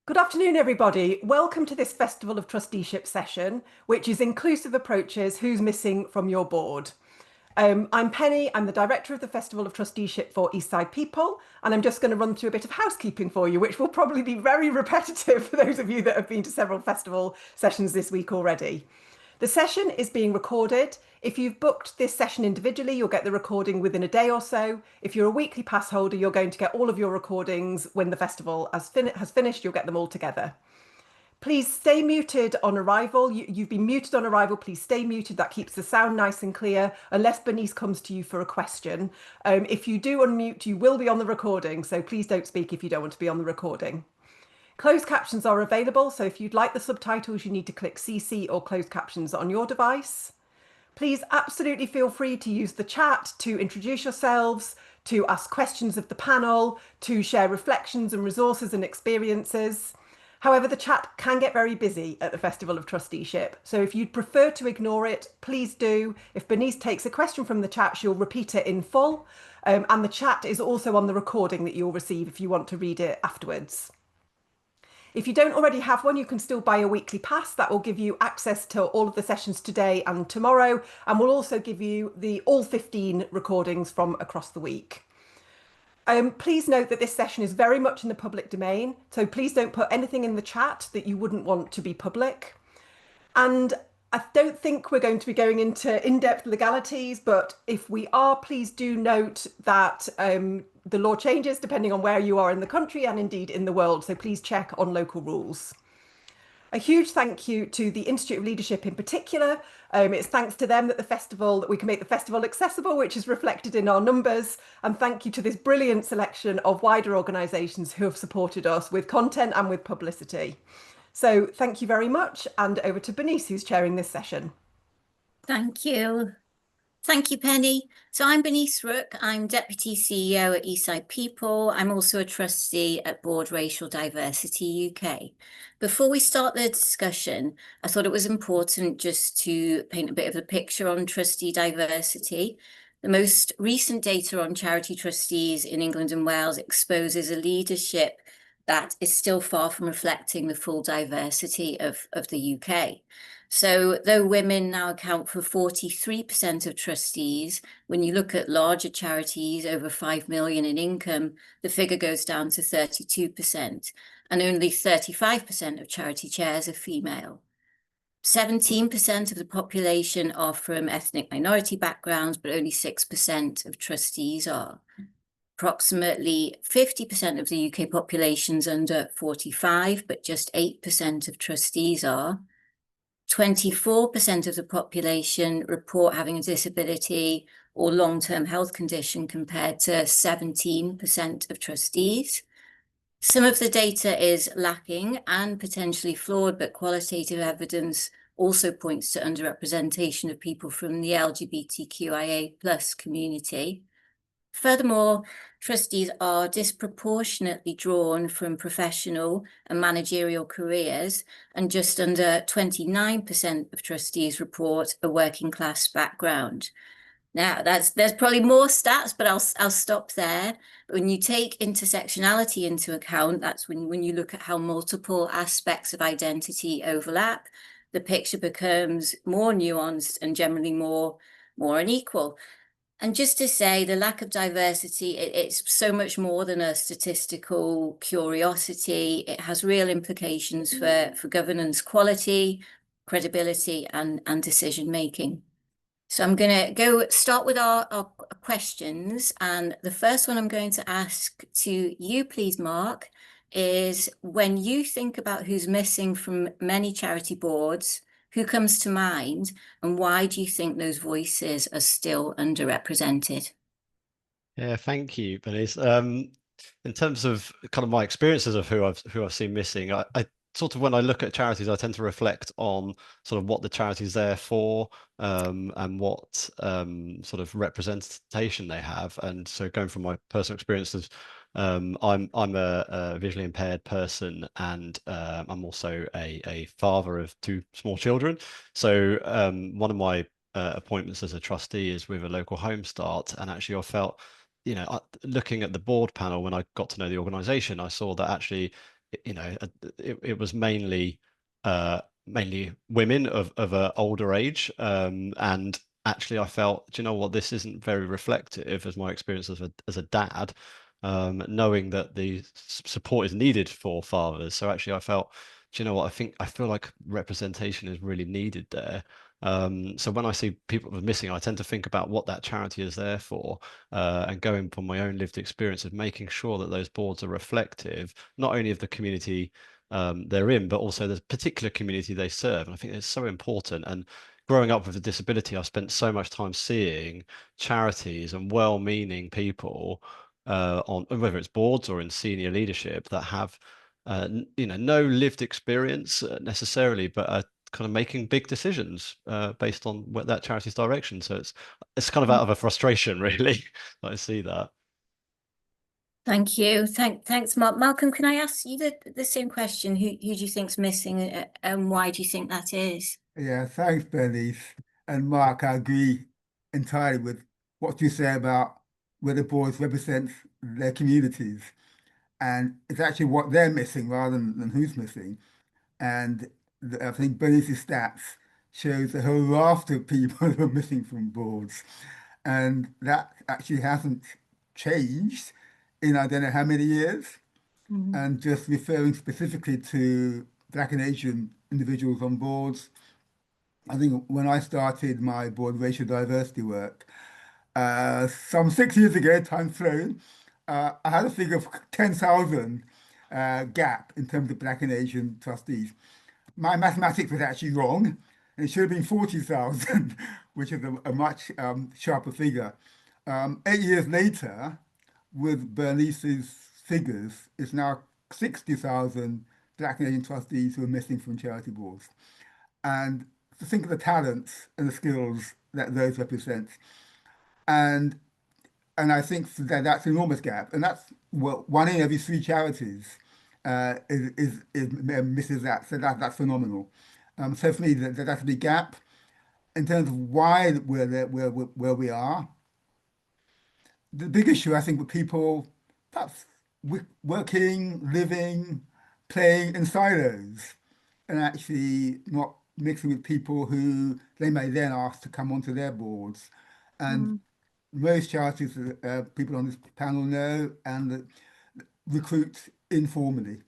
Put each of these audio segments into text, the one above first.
Good afternoon, everybody. Welcome to this Festival of Trusteeship session, which is Inclusive Approaches, Who's Missing from Your Board. I'm Penny, I'm the Director of the Festival of Trusteeship for Eastside People, and I'm just going to run through a bit of housekeeping for you, which will probably be very repetitive for those of you that have been to several festival sessions this week already. The session is being recorded. If you've booked this session individually, you'll get the recording within a day or so. If you're a weekly pass holder, you're going to get all of your recordings when the festival has finished. You'll get them all together. Please stay muted on arrival. You've been muted on arrival. Please stay muted. That keeps the sound nice and clear, unless Bernice comes to you for a question. If you do unmute, you will be on the recording. So please don't speak if you don't want to be on the recording. Closed captions are available, so if you'd like the subtitles, you need to click CC or closed captions on your device. Please absolutely feel free to use the chat to introduce yourselves, to ask questions of the panel, to share reflections and resources and experiences. However, the chat can get very busy at the Festival of Trusteeship, so if you'd prefer to ignore it, please do. If Bernice takes a question from the chat, she'll repeat it in full, and the chat is also on the recording that you'll receive if you want to read it afterwards. If you don't already have one, you can still buy a weekly pass. That will give you access to all of the sessions today and tomorrow, and will also give you all 15 recordings from across the week. Please note that this session is very much in the public domain, so please don't put anything in the chat that you wouldn't want to be public. And I don't think we're going to be going into in-depth legalities, but if we are, please do note that the law changes depending on where you are in the country and indeed in the world, so please check on local rules. A huge thank you to the Institute of Leadership in particular. It's thanks to them that we can make the festival accessible, which is reflected in our numbers. And thank you to this brilliant selection of wider organisations who have supported us with content and with publicity. So thank you very much, and over to Bernice, who's chairing this session. Thank you. Thank you, Penny. So I'm Bernice Rook. I'm Deputy CEO at Eastside People. I'm also a trustee at Board Racial Diversity UK. Before we start the discussion, I thought it was important just to paint a bit of a picture on trustee diversity. The most recent data on charity trustees in England and Wales exposes a leadership that is still far from reflecting the full diversity of the UK. So though women now account for 43% of trustees, when you look at larger charities over 5 million in income, the figure goes down to 32%, and only 35% of charity chairs are female. 17% of the population are from ethnic minority backgrounds, but only 6% of trustees are. Approximately 50% of the UK population is under 45, but just 8% of trustees are. 24% of the population report having a disability or long-term health condition compared to 17% of trustees. Some of the data is lacking and potentially flawed, but qualitative evidence also points to underrepresentation of people from the LGBTQIA+ community. Furthermore, trustees are disproportionately drawn from professional and managerial careers, and just under 29% of trustees report a working class background. Now, there's probably more stats, but I'll stop there. When you take intersectionality into account, that's when you look at how multiple aspects of identity overlap, the picture becomes more nuanced and generally more unequal. And just to say, the lack of diversity, it's so much more than a statistical curiosity. It has real implications for governance quality, credibility, and decision-making. So I'm going to start with our questions. And the first one I'm going to ask to you, please, Mark, is when you think about who's missing from many charity boards, who comes to mind, and why do you think those voices are still underrepresented? Yeah, thank you, Bernice. In terms of kind of my experiences of who I've seen missing, I sort of, when I look at charities, I tend to reflect on sort of what the charity's there for, and what sort of representation they have. And so, going from my personal experiences, I'm a visually impaired person, and I'm also a father of 2 small children. So one of my appointments as a trustee is with a local home start, and actually I felt, looking at the board panel, when I got to know the organisation, I saw that actually it was mainly women of an older age, and actually I felt, do you know what, this isn't very reflective as my experience as a dad, knowing that the support is needed for fathers. So actually I felt, do you know what, I feel like representation is really needed there. So when I see people missing, I tend to think about what that charity is there for, and going from my own lived experience of making sure that those boards are reflective, not only of the community they're in, but also the particular community they serve. And I think it's so important. And growing up with a disability, I've spent so much time seeing charities and well-meaning people on whether it's boards or in senior leadership that have no lived experience necessarily, but are kind of making big decisions based on what that charity's direction. So it's kind of out of a frustration, really, that I see that. Thank you. Thanks, Mark. Malcolm, can I ask you the same question? Who do you think's missing, and why do you think that is? Yeah, thanks, Bernice. And Mark, I agree entirely with what you say about where the boards represent their communities. And it's actually what they're missing rather than who's missing. And I think Bernice's stats shows a whole raft of people who are missing from boards. And that actually hasn't changed in I don't know how many years. And just referring specifically to Black and Asian individuals on boards, I think when I started my board racial diversity work, some 6 years ago, time flown, I had a figure of 10,000 gap in terms of Black and Asian trustees. My mathematics was actually wrong. It should have been 40,000, which is a much sharper figure. 8 years later, with Bernice's figures, it's now 60,000 Black and Asian trustees who are missing from charity boards. And to think of the talents and the skills that those represent. And I think that that's an enormous gap. And that's one in every three charities misses that. So that's phenomenal. So for me, that's a big gap. In terms of why we're there, where we are, the big issue, I think, with people perhaps working, living, playing in silos, and actually not mixing with people who they may then ask to come onto their boards. And most charities, people on this panel know, and recruit informally.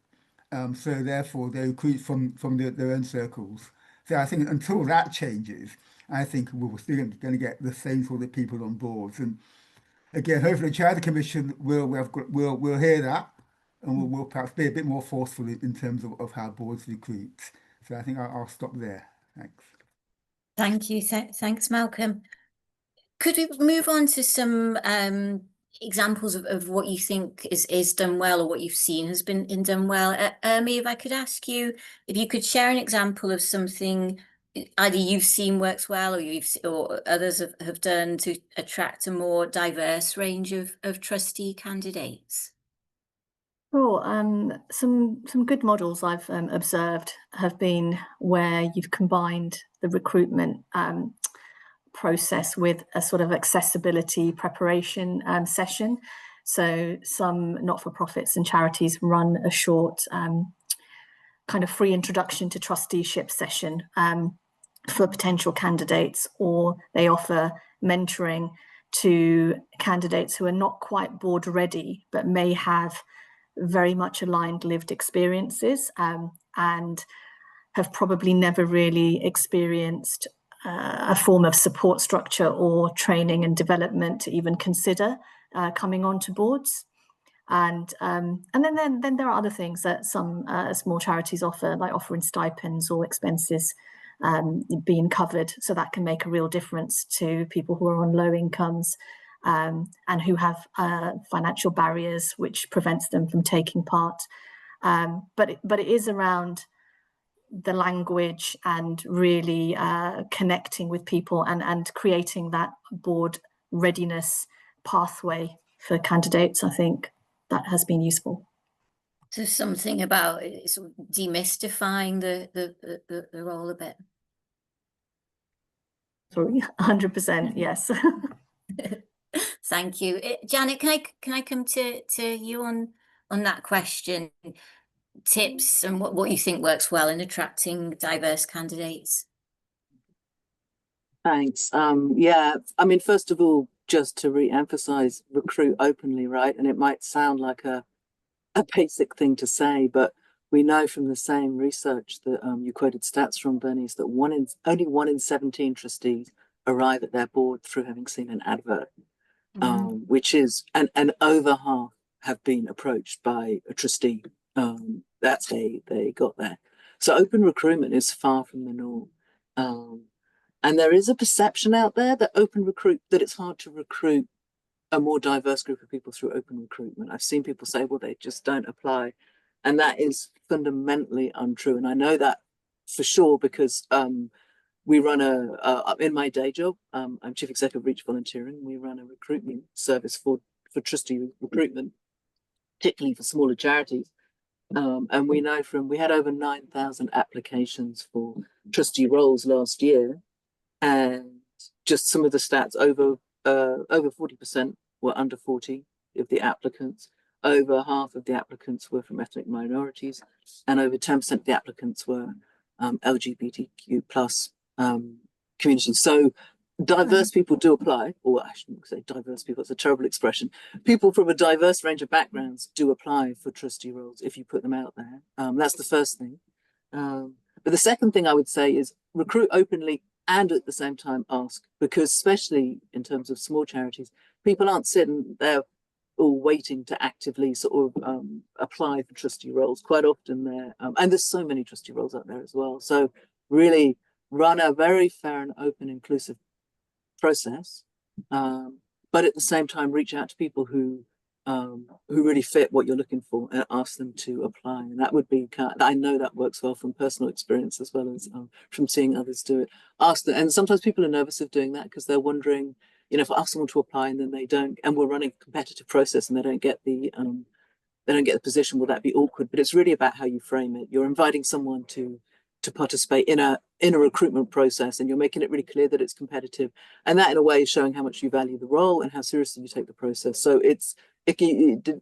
So therefore, they recruit from their own circles. So I think until that changes, I think we're still going to get the same sort of people on boards. And again, hopefully, the Charity Commission will hear that, and we'll perhaps be a bit more forceful in terms of how boards recruit. So I think I'll stop there. Thanks. Thank you. Thanks, Malcolm. Could we move on to some examples of what you think is done well, or what you've seen has been done well? Urmi, if I could ask you if you could share an example of something either you've seen works well, or others have done to attract a more diverse range of trustee candidates. Sure. Some good models I've observed have been where you've combined the recruitment process with a sort of accessibility preparation session. So some not-for-profits and charities run a short kind of free introduction to trusteeship session for potential candidates, or they offer mentoring to candidates who are not quite board ready but may have very much aligned lived experiences and have probably never really experienced a form of support structure or training and development to even consider coming onto boards. And then there are other things that some small charities offer, like offering stipends or expenses being covered, so that can make a real difference to people who are on low incomes and who have financial barriers which prevents them from taking part. But it is around the language and really connecting with people and creating that board readiness pathway for candidates. I think that has been useful. So something about sort of demystifying the role a bit. Sorry, 100%, yes. Thank you. Janet, can I come to you on that question? tips and what you think works well in attracting diverse candidates. Thanks. Yeah, I mean, first of all, just to re-emphasize, recruit openly, right? And it might sound like a basic thing to say, but we know from the same research that you quoted stats from, Bernice, that only 1 in 17 trustees arrive at their board through having seen an advert, which is, and over half have been approached by a trustee. That's how they got there. So open recruitment is far from the norm. And there is a perception out there that that it's hard to recruit a more diverse group of people through open recruitment. I've seen people say, well, they just don't apply. And that is fundamentally untrue. And I know that for sure because we run in my day job, I'm Chief Executive of Reach Volunteering. We run a recruitment service for trustee recruitment, particularly for smaller charities. And we know we had over 9,000 applications for trustee roles last year. And just some of the stats, over 40% were under 40 of the applicants. Over half of the applicants were from ethnic minorities, and over 10% of the applicants were LGBTQ plus communities. So diverse people do apply, or I shouldn't say diverse people, it's a terrible expression. People from a diverse range of backgrounds do apply for trustee roles if you put them out there. That's the first thing. But the second thing I would say is recruit openly and at the same time ask, because especially in terms of small charities, people aren't sitting there all waiting to actively sort of apply for trustee roles. Quite often and there's so many trustee roles out there as well. So really run a very fair and open, inclusive process, but at the same time reach out to people who really fit what you're looking for and ask them to apply. And that would be I know that works well from personal experience as well as from seeing others do it. Ask them, and sometimes people are nervous of doing that because they're wondering, you know, if I ask someone to apply and then they don't, and we're running a competitive process and they don't get the position, will that be awkward? But it's really about how you frame it. You're inviting someone to participate in a recruitment process, and you're making it really clear that it's competitive, and that in a way is showing how much you value the role and how seriously you take the process. So it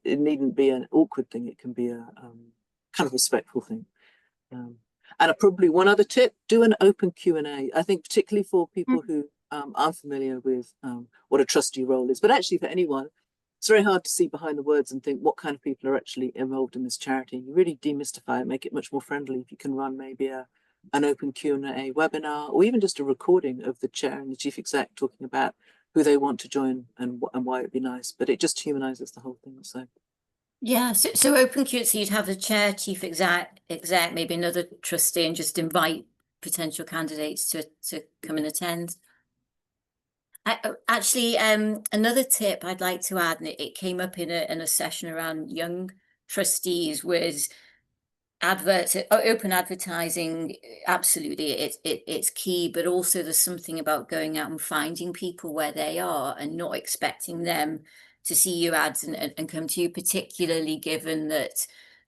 needn't be an awkward thing. It can be a kind of respectful thing. And probably one other tip: do an open Q&A. I think particularly for people who aren't familiar with what a trustee role is, but actually for anyone, it's very hard to see behind the words and think what kind of people are actually involved in this charity. You really demystify it, make it much more friendly if you can run maybe an open Q&A webinar, or even just a recording of the chair and the chief exec talking about who they want to join and why it'd be nice. But it just humanizes the whole thing. So yeah, so open Q&A, so you'd have the chair, chief exec, maybe another trustee, and just invite potential candidates to come and attend. Actually, another tip I'd like to add, and it came up in a session around young trustees, was open advertising. Absolutely, it's key, but also there's something about going out and finding people where they are and not expecting them to see your ads and come to you, particularly given that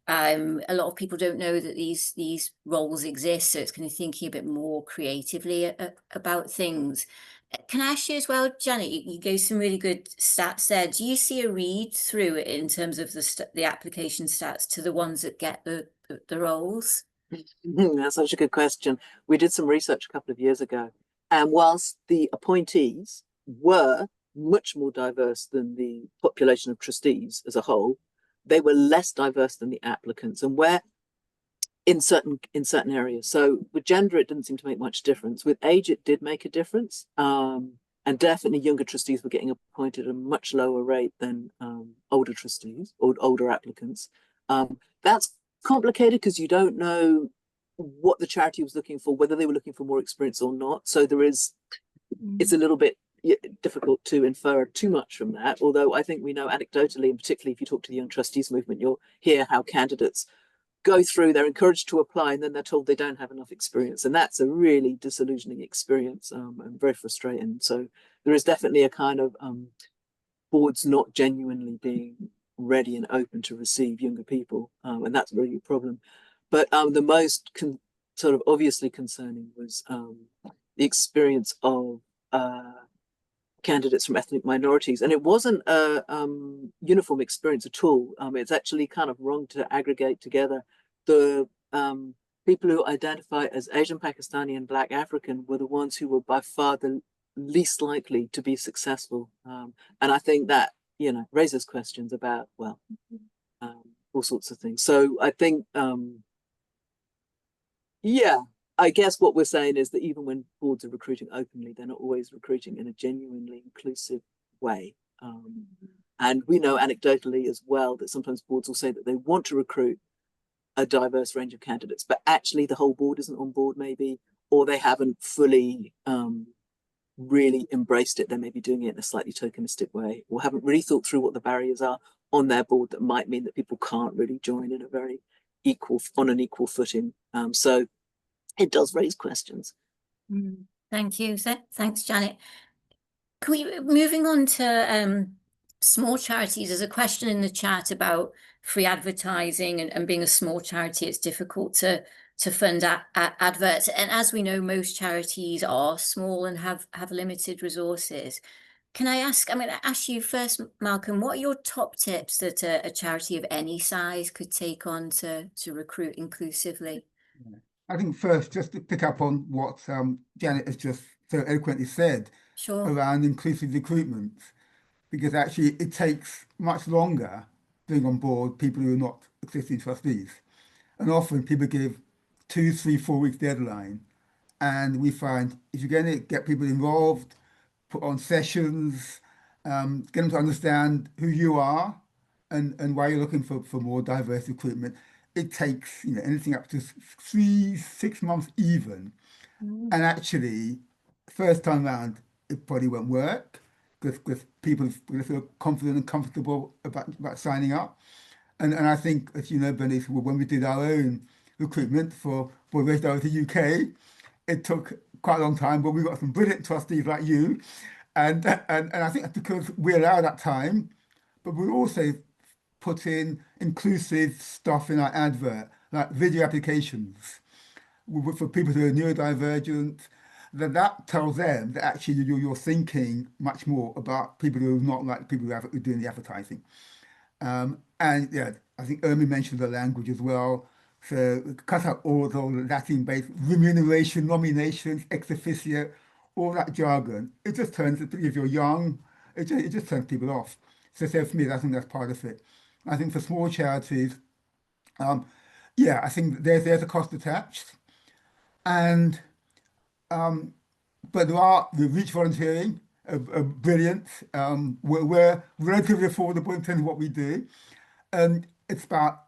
a lot of people don't know that these roles exist. So it's kind of thinking a bit more creatively about things. Can I ask you as well, Janet, you gave some really good stats there. Do you see a read through in terms of the application stats to the ones that get the roles? That's such a good question. We did some research a couple of years ago, and whilst the appointees were much more diverse than the population of trustees as a whole, they were less diverse than the applicants, and where in certain areas. So with gender, it didn't seem to make much difference. With age, it did make a difference. And definitely younger trustees were getting appointed at a much lower rate than older trustees or older applicants. That's complicated because you don't know what the charity was looking for, whether they were looking for more experience or not. So it's a little bit difficult to infer too much from that. Although I think we know anecdotally, and particularly if you talk to the Young Trustees movement, you'll hear how candidates go through, they're encouraged to apply, and then they're told they don't have enough experience. And that's a really disillusioning experience and very frustrating. So there is definitely a kind of boards not genuinely being ready and open to receive younger people. And that's really a problem. But the most sort of obviously concerning was the experience of candidates from ethnic minorities. And it wasn't a uniform experience at all. It's actually kind of wrong to aggregate together the people who identify as Asian, Pakistani, and Black African were the ones who were by far the least likely to be successful. And I think that, you know, raises questions about, well, all sorts of things. So I think, yeah, I guess what we're saying is that even when boards are recruiting openly, they're not always recruiting in a genuinely inclusive way. And we know anecdotally as well that sometimes boards will say that they want to recruit a diverse range of candidates, but actually the whole board isn't on board maybe, or they haven't fully really embraced it. They may be doing it in a slightly tokenistic way, or haven't really thought through what the barriers are on their board that might mean that people can't really join in a very on an equal footing. So it does raise questions. Thank you. Thanks, Janet. Moving on to small charities, there's a question in the chat about free advertising and being a small charity, it's difficult to fund adverts. And as we know, most charities are small and have limited resources. Can I ask, I'm going to ask you first, Malcolm, what are your top tips that a charity of any size could take on to recruit inclusively? I think first, just to pick up on what Janet has just so eloquently said around inclusive recruitment, because actually it takes much longer bring on board people who are not existing trustees. And often people give 2, 3, 4 weeks deadline. And we find if you're going to get people involved, put on sessions, get them to understand who you are and why you're looking for more diverse recruitment, it takes, you know, anything up to 3, 6 months even. And actually, first time around, it probably won't work because people feel confident and comfortable about signing up. And I think, as you know, Bernice, when we did our own recruitment for Board Director UK, it took quite a long time, but we got some brilliant trustees like you. And I think that's because we allow that time, but we also put in inclusive stuff in our advert, like video applications for people who are neurodivergent. That tells them that actually you're thinking much more about people who are not like people who are doing the advertising. And yeah, I think Urmi mentioned the language as well. So cut out all the Latin-based remuneration, nominations, ex officio, all that jargon. It just turns, if you're young, it just turns people off. So for me, I think that's part of it. I think for small charities, yeah, I think there's a cost attached. And but there are the reach volunteering, brilliant. We're relatively affordable in terms of what we do. And it's about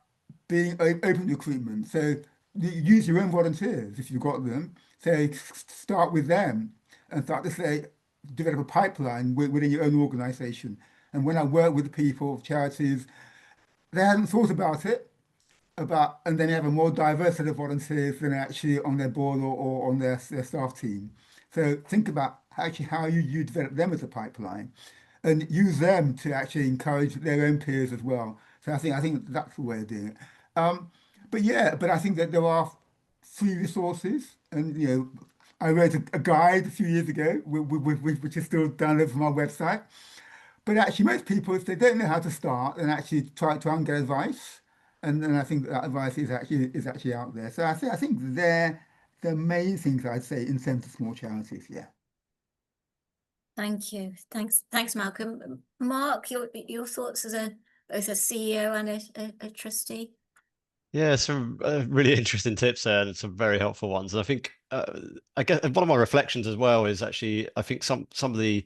being open recruitment. So use your own volunteers if you've got them. Say, start with them and start to say, develop a pipeline within your own organization. And when I work with people, charities, they hadn't thought about it, and then they have a more diverse set of volunteers than actually on their board or on their staff team. So think about actually how you develop them as a pipeline and use them to actually encourage their own peers as well. So I think that's the way of doing it. But yeah, but I think that there are free resources, and you know, I wrote a guide a few years ago, which is still downloaded from our website. But actually, most people, if they don't know how to start, then actually try and get advice, and I think that advice is actually out there. So I think they're the main things I'd say in terms of small charities. Yeah. Thank you. Thanks, Malcolm. Mark, your thoughts as both a CEO and a trustee? Yeah, some really interesting tips there and some very helpful ones. And I think, I guess one of my reflections as well is actually, I think some of the,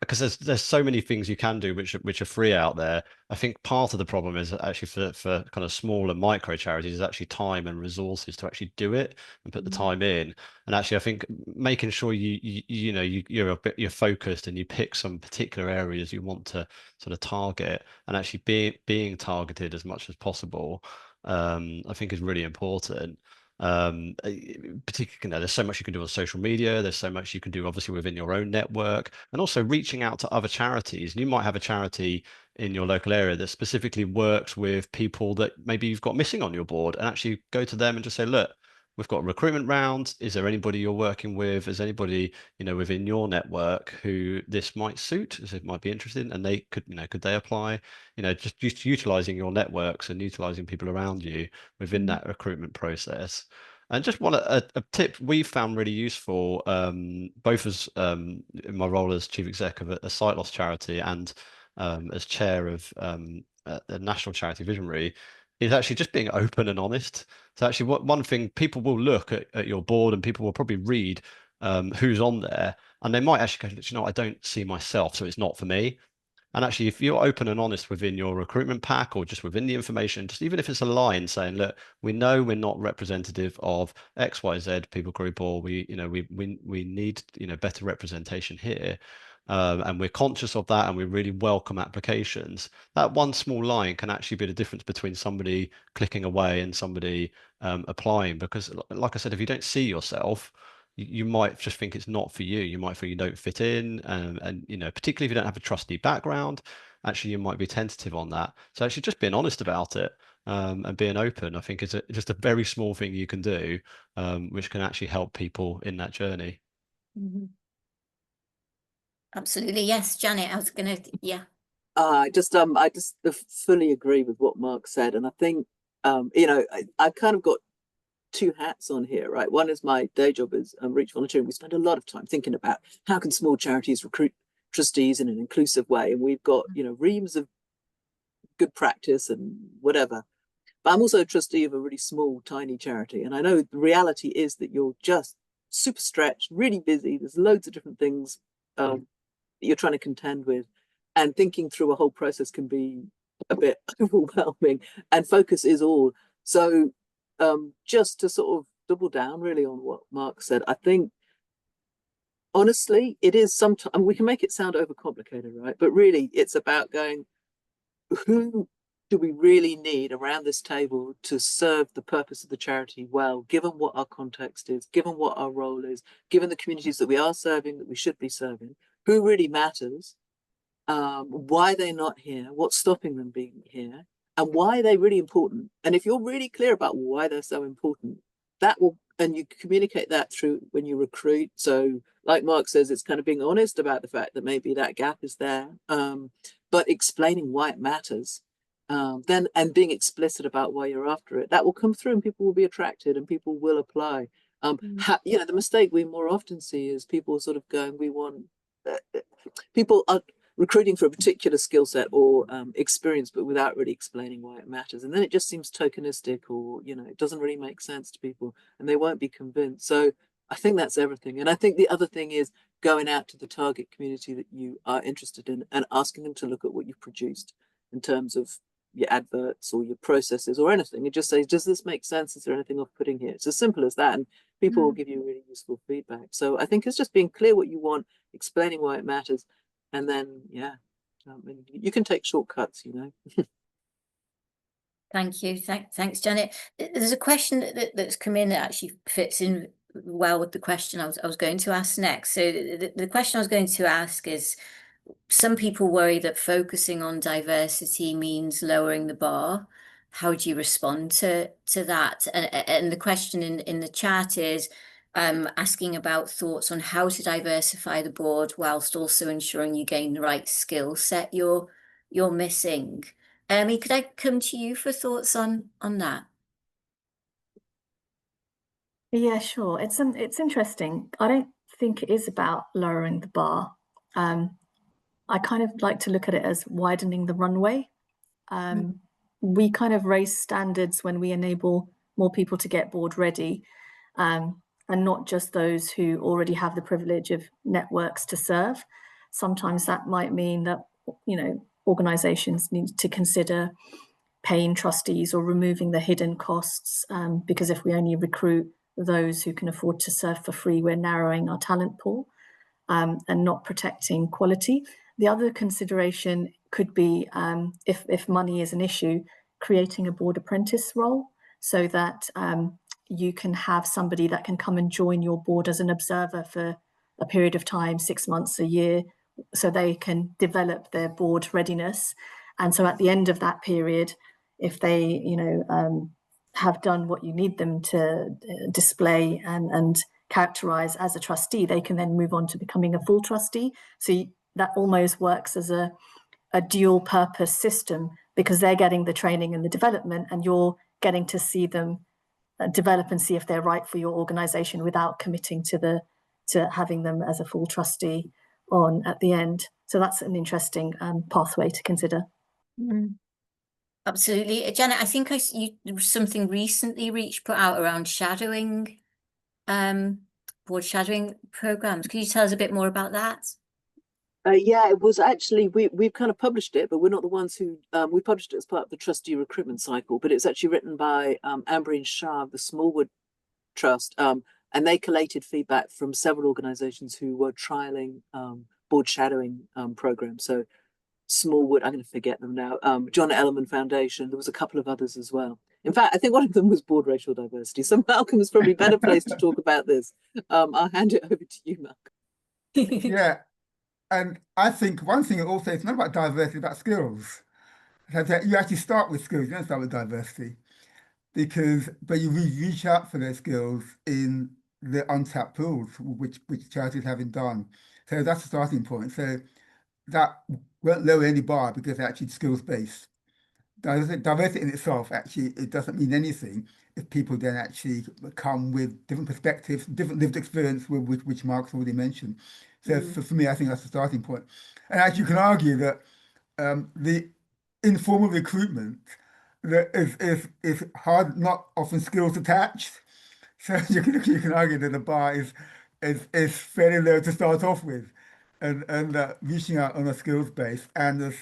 because there's so many things you can do which are free out there. I think part of the problem is actually for kind of small and micro charities is actually time and resources to actually do it and put the time in. And actually, I think making sure you're focused and you pick some particular areas you want to sort of target and actually being targeted as much as possible. I think is really important. Particularly, there's so much you can do on social media. There's so much you can do, obviously, within your own network, and also reaching out to other charities. You might have a charity in your local area that specifically works with people that maybe you've got missing on your board, and actually go to them and just say, look, we've got a recruitment round. Is there anybody you're working with? Is anybody, you know, within your network who this might suit, as it might be interested, and they could, you know, could they apply? You know, just utilizing your networks and utilizing people around you within that recruitment process. And just a tip we found really useful, both as in my role as chief exec of a sight loss charity and as chair of a national charity Visionary, is actually just being open and honest. So actually, one thing, people will look at your board and people will probably read who's on there, and they might actually go, you know, I don't see myself, so it's not for me. And actually, if you're open and honest within your recruitment pack or just within the information, just even if it's a line saying, look, we know we're not representative of XYZ people group, or we need, you know, better representation here. And we're conscious of that, and we really welcome applications. That one small line can actually be the difference between somebody clicking away and somebody applying. Because, like I said, if you don't see yourself, you might just think it's not for you. You might feel you don't fit in, and you know, particularly if you don't have a trustee background, actually you might be tentative on that. So actually, just being honest about it and being open, I think, is just a very small thing you can do, which can actually help people in that journey. Absolutely, yes, Janet. I was gonna, yeah. I just fully agree with what Mark said, and I think you know, I've kind of got two hats on here, right? One is my day job as Reach Volunteering. We spend a lot of time thinking about how can small charities recruit trustees in an inclusive way, and we've got, you know, reams of good practice and whatever. But I'm also a trustee of a really small, tiny charity, and I know the reality is that you're just super stretched, really busy. There's loads of different things that you're trying to contend with, and thinking through a whole process can be a bit overwhelming, and focus is all. So just to sort of double down really on what Mark said, I think honestly it is sometimes, I mean, we can make it sound overcomplicated, right? But really it's about going, who do we really need around this table to serve the purpose of the charity well, given what our context is, given what our role is, given the communities that we are serving, that we should be serving, who really matters, why they're not here, what's stopping them being here, and why they're really important. And if you're really clear about why they're so important, that will, and you communicate that through when you recruit. So like Mark says, it's kind of being honest about the fact that maybe that gap is there, but explaining why it matters, then, and being explicit about why you're after it, that will come through and people will be attracted and people will apply. You know, the mistake we more often see is people sort of going, we want, people are recruiting for a particular skill set or experience, but without really explaining why it matters. And then it just seems tokenistic, or, you know, it doesn't really make sense to people and they won't be convinced. So I think that's everything. And I think the other thing is going out to the target community that you are interested in and asking them to look at what you've produced in terms of your adverts or your processes or anything, and just say, does this make sense? Is there anything off-putting here? It's as simple as that. And people will give you really useful feedback. So I think it's just being clear what you want, explaining why it matters. And then, yeah, you can take shortcuts, you know. Thank you. Thanks, Janet. There's a question that's come in that actually fits in well with the question I was going to ask next. So the question I was going to ask is, some people worry that focusing on diversity means lowering the bar. How do you respond to that? And the question in the chat is asking about thoughts on how to diversify the board whilst also ensuring you gain the right skill set you're missing. Urmi, could I come to you for thoughts on that? Yeah, sure. It's interesting. I don't think it is about lowering the bar. I kind of like to look at it as widening the runway. We kind of raise standards when we enable more people to get board ready, and not just those who already have the privilege of networks to serve. Sometimes that might mean that, you know, organizations need to consider paying trustees or removing the hidden costs, because if we only recruit those who can afford to serve for free, we're narrowing our talent pool and not protecting quality. The other consideration could be, if money is an issue, creating a board apprentice role so that you can have somebody that can come and join your board as an observer for a period of time, 6 months, a year, so they can develop their board readiness. And so at the end of that period, if they, you know, have done what you need them to display and characterize as a trustee, they can then move on to becoming a full trustee. So that almost works as a dual purpose system, because they're getting the training and the development, and you're getting to see them develop and see if they're right for your organization without committing to having them as a full trustee on at the end. So that's an interesting pathway to consider. Absolutely. Janet, I think something recently put out around shadowing, board shadowing programs. Can you tell us a bit more about that? Yeah, it was actually, we've kind of published it, but we're not the ones who, we published it as part of the trustee recruitment cycle, but it's actually written by Ambreen Shah of the Smallwood Trust, and they collated feedback from several organisations who were trialling board shadowing programs. So Smallwood, I'm going to forget them now, John Ellerman Foundation, there was a couple of others as well. In fact, I think one of them was board racial diversity. So Malcolm is probably better placed to talk about this. I'll hand it over to you, Malcolm. Yeah. And I think one thing also, it's not about diversity, it's about skills. So that you actually start with skills, you don't start with diversity. But you reach out for those skills in the untapped pools, which charities haven't done. So that's the starting point. So that won't lower any bar because it's actually skills-based. Diversity in itself, actually, it doesn't mean anything if people then actually come with different perspectives, different lived experience, which Mark's already mentioned. So for me, I think that's the starting point. And actually, you can argue that the informal recruitment that is hard, not often skills attached. So you can argue that the bar is fairly low to start off with, and reaching out on a skills base, and as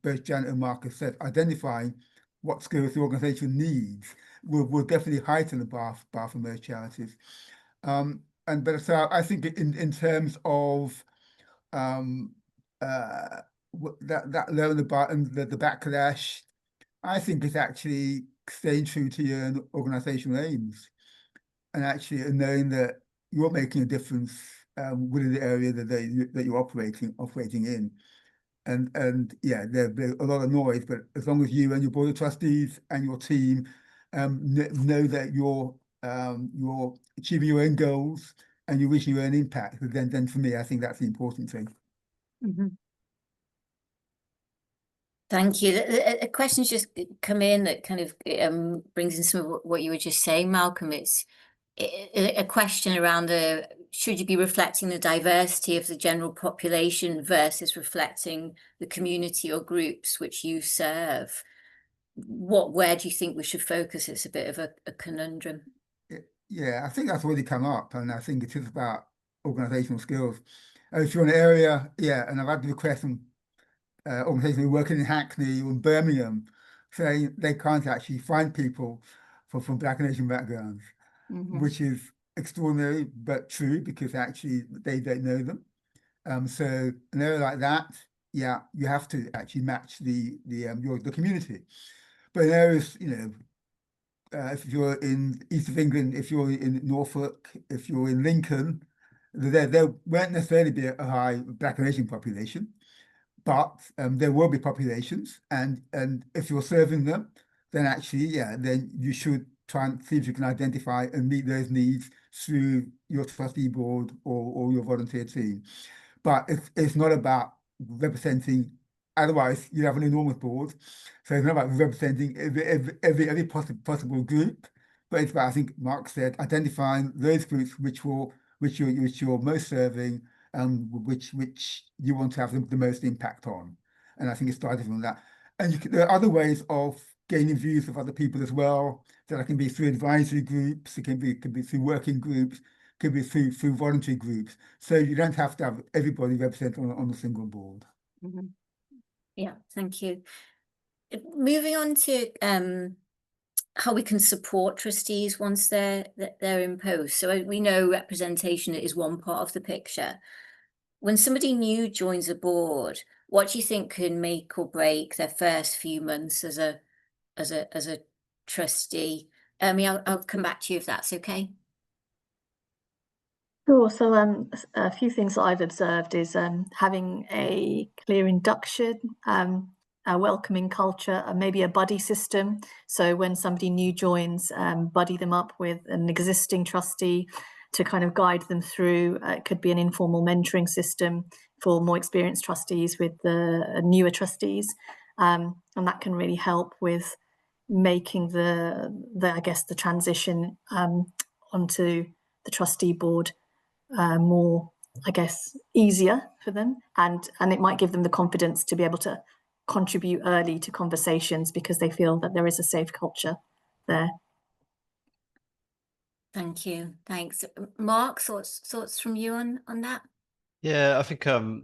both Janet and Mark have said, identifying what skills the organisation needs will definitely heighten the bar for most charities. But so I think in terms of that low in the bar and the backlash, I think it's actually staying true to your organisational aims, and actually knowing that you're making a difference within the area that you're operating in. And yeah, there'll be a lot of noise, but as long as you and your board of trustees and your team know that you're achieving your own goals and you're reaching your own impact, then for me, I think that's the important thing. Thank you. A question's just come in that kind of brings in some of what you were just saying, Malcolm. It's a question around should you be reflecting the diversity of the general population versus reflecting the community or groups which you serve? Where do you think we should focus? It's a bit of a conundrum. Yeah, I think that's already come up, and I think it is about organisational skills. If you're in an area, and I've had the request from organisations working in Hackney or in Birmingham saying they can't actually find people from Black and Asian backgrounds, which is extraordinary but true, because actually they don't know them. So an area like that, you have to actually match the community. But in areas, if you're in east of England, if you're in Norfolk, if you're in Lincoln, there won't necessarily be a high Black and Asian population, but there will be populations, and if you're serving them, then actually, then you should try and see if you can identify and meet those needs through your trustee board or your volunteer team. But it's not about representing, otherwise you have an enormous board. So it's not about representing every possible group, but it's about, I think Mark said, identifying those groups which you're most serving, which you want to have the most impact on. And I think it started from that. And there are other ways of gaining views of other people as well. So that can be through advisory groups, it can be through working groups, could be through voluntary groups. So you don't have to have everybody represented on a single board. Yeah, thank you. Moving on to how we can support trustees once they're in post. So we know representation is one part of the picture. When somebody new joins a board, what do you think can make or break their first few months as a trustee? Urmi, I'll come back to you if that's okay. Sure. So a few things that I've observed is having a clear induction. a welcoming culture, maybe a buddy system. So when somebody new joins, buddy them up with an existing trustee to kind of guide them through. It could be an informal mentoring system for more experienced trustees with the newer trustees. And that can really help with making the I guess the transition onto the trustee board more, I guess, easier for them, and it might give them the confidence to be able to contribute early to conversations because they feel that there is a safe culture there. Thank you. Thanks. Mark, thoughts from you on that? Yeah, I think to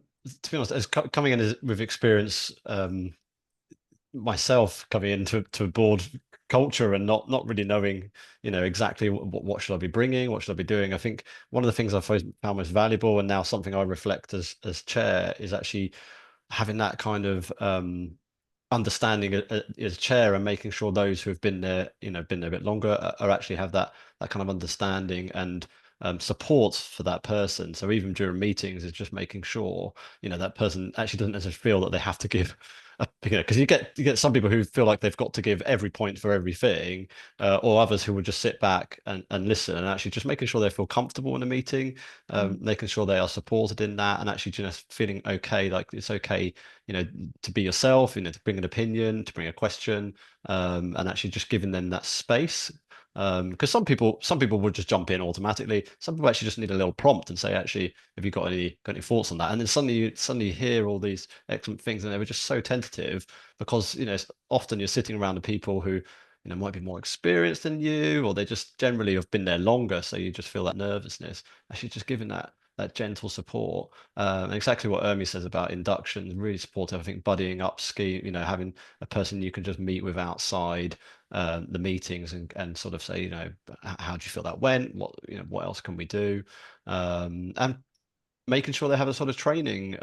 be honest, as coming in with experience, myself coming into a board culture and not really knowing, exactly what should I be bringing, what should I be doing. I think one of the things I've found most valuable, and now something I reflect as chair, is actually having that kind of understanding as chair, and making sure those who have been there a bit longer are actually have that kind of understanding and support for that person. So even during meetings, is just making sure that person actually doesn't necessarily feel that they have to give because you get some people who feel like they've got to give every point for everything, or others who will just sit back and listen, and actually just making sure they feel comfortable in a meeting, making sure they are supported in that, and actually just feeling okay, like it's okay to be yourself, to bring an opinion, to bring a question, and actually just giving them that space. Because some people would just jump in automatically. Some people actually just need a little prompt and say, actually, have you got any thoughts on that? And then suddenly you hear all these excellent things, and they were just so tentative because often you're sitting around the people who might be more experienced than you, or they just generally have been there longer, so you just feel that nervousness. Actually, just giving that gentle support, and exactly what Urmi says about induction, really supportive. I think buddying up scheme, having a person you can just meet with outside the meetings and sort of say, how do you feel that went? What else can we do? And making sure they have a sort of training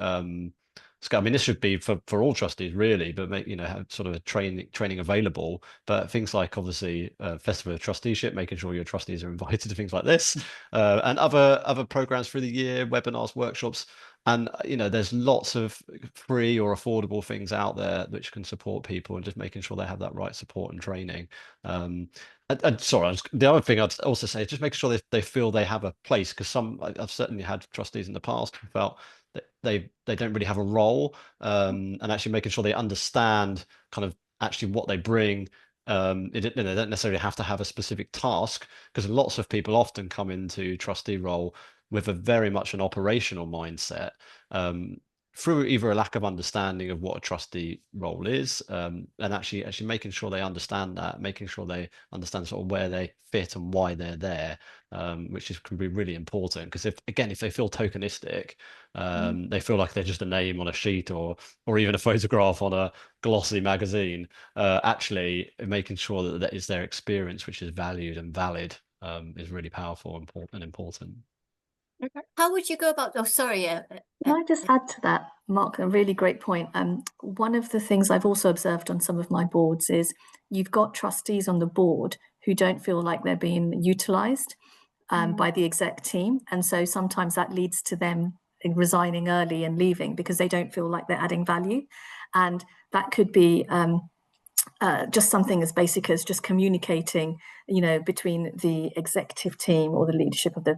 I mean, this should be for all trustees really, but have sort of a training available. But things like obviously Festival of Trusteeship, making sure your trustees are invited to things like this, and other programs through the year, webinars, workshops, and there's lots of free or affordable things out there which can support people, and just making sure they have that right support and training. And sorry, the other thing I'd also say is just making sure they feel they have a place, because I've certainly had trustees in the past who felt that they don't really have a role, and actually making sure they understand kind of actually what they bring. They don't necessarily have to have a specific task, because lots of people often come into trustee role with a very much an operational mindset, through either a lack of understanding of what a trustee role is, and actually making sure they understand that, making sure they understand sort of where they fit and why they're there, which can be really important. Because if they feel tokenistic, they feel like they're just a name on a sheet or even a photograph on a glossy magazine, actually making sure that is their experience, which is valued and valid, is really powerful and important. How would you go about, Can I just add to that, Mark? A really great point. One of the things I've also observed on some of my boards is you've got trustees on the board who don't feel like they're being utilised by the exec team. And so sometimes that leads to them resigning early and leaving because they don't feel like they're adding value. And that could be just something as basic as just communicating, between the executive team or the leadership of the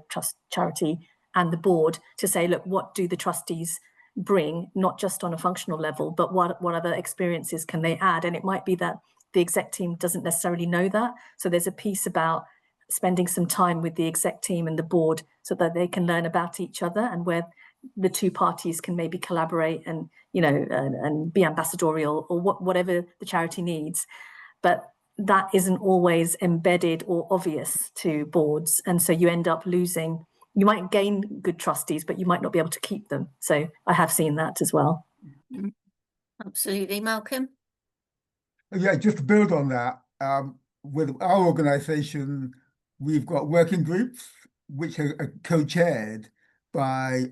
charity and the board to say, look, what do the trustees bring, not just on a functional level, but what other experiences can they add? And it might be that the exec team doesn't necessarily know that. So there's a piece about spending some time with the exec team and the board so that they can learn about each other, and where the two parties can maybe collaborate and and be ambassadorial or whatever the charity needs. But that isn't always embedded or obvious to boards, and so you end up losing. You might gain good trustees, but you might not be able to keep them. So I have seen that as well. Absolutely. Malcolm? Yeah, just to build on that, with our organisation, we've got working groups which are co-chaired by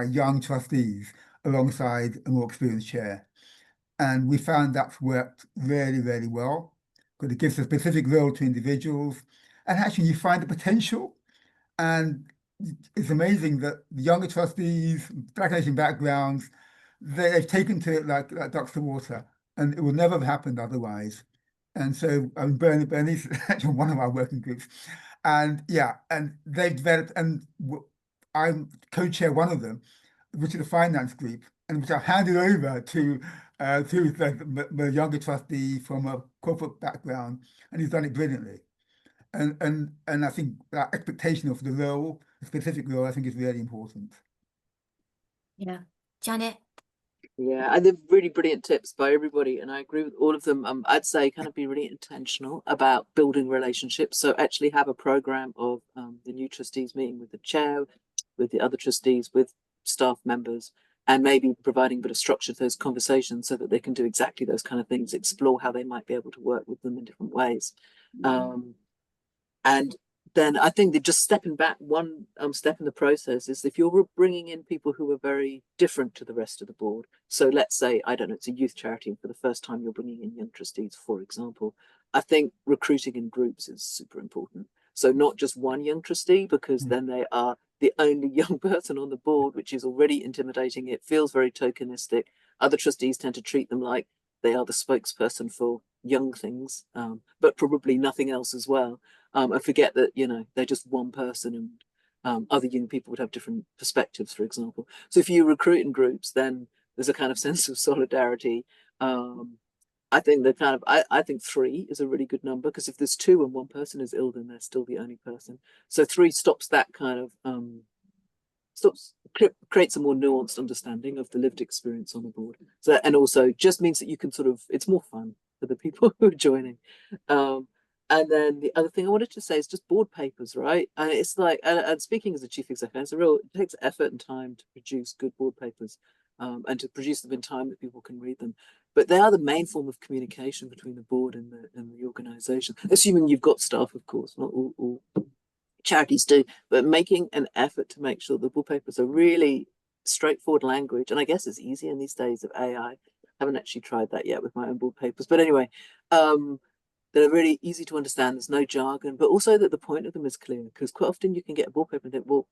young trustees alongside a more experienced chair. And we found that's worked really, really well, because it gives a specific role to individuals. And actually you find the potential. And it's amazing that the younger trustees, Black Asian backgrounds, they've taken to it like ducks to water. and it would never have happened otherwise. And so Bernice is actually one of our working groups, and yeah, and they've developed, and I co-chair one of them, which is a finance group, and which I've handed over to the younger trustee from a corporate background, and he's done it brilliantly. And I think that expectation of the role, the specific role, I think is really important. Yeah. Janet? Yeah, and they're really brilliant tips by everybody, and I agree with all of them. I'd say kind of be really intentional about building relationships. So actually have a program of the new trustees meeting with the chair, with the other trustees, with staff members, and maybe providing a bit of structure to those conversations so that they can do exactly those kind of things, explore how they might be able to work with them in different ways. And then I think that just stepping back one step in the process is if you're bringing in people who are very different to the rest of the board. So let's say, I don't know, it's a youth charity, and for the first time you're bringing in young trustees, for example. I think recruiting in groups is super important. So not just one young trustee, because then they are the only young person on the board, which is already intimidating. It feels very tokenistic. Other trustees tend to treat them like they are the spokesperson for young things, but probably nothing else as well. And forget that, you know, they're just one person, and other young people would have different perspectives, for example. So if you recruit in groups, then there's a kind of sense of solidarity. I think the kind of, I think 3 is a really good number, because if there's 2 and one person is ill, then they're still the only person. So 3 stops that kind of, creates a more nuanced understanding of the lived experience on the board. So, and also just means that you can sort of, it's more fun for the people who are joining. And then the other thing I wanted to say is just board papers, right? And it's like, and speaking as a chief executive, it takes effort and time to produce good board papers, and to produce them in time that people can read them. But they are the main form of communication between the board and the organisation, assuming you've got staff, of course. Not all charities do, but making an effort to make sure the board papers are really straightforward language. And I guess it's easier in these days of AI. I haven't actually tried that yet with my own board papers, but anyway, they're really easy to understand. There's no jargon, but also that the point of them is clear, because quite often you can get a board paper and think, well,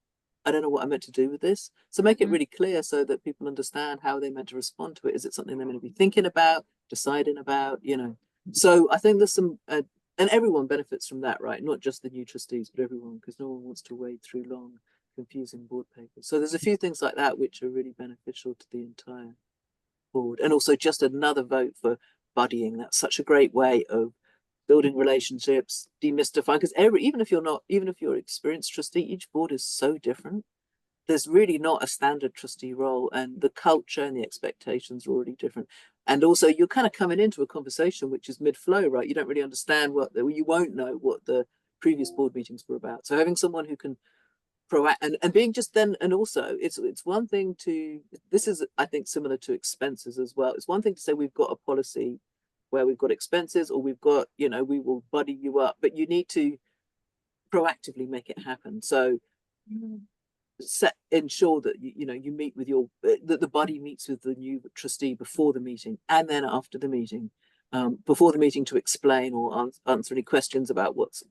I don't know what I meant to do with this. So make it really clear so that people understand how they're meant to respond to it. Is it something they're meant to be thinking about, deciding about, you know? So I think there's some, and everyone benefits from that, right? Not just the new trustees, but everyone, because no one wants to wade through long, confusing board papers. So there's a few things like that which are really beneficial to the entire board. And also just another vote for buddying. That's such a great way of building relationships, demystifying, because even if you're an experienced trustee, each board is so different. There's really not a standard trustee role, and the culture and the expectations are already different. And also you're kind of coming into a conversation which is mid-flow, right? You don't really understand you won't know what the previous board meetings were about. So having someone who can and being just then, and also it's one thing to, this is, I think, similar to expenses as well. It's one thing to say we've got a policy where we've got expenses, or we've got, you know, we will buddy you up, but you need to proactively make it happen. So ensure that you know you meet with that the buddy meets with the new trustee before the meeting, and then after the meeting, before the meeting to explain or answer any questions about what's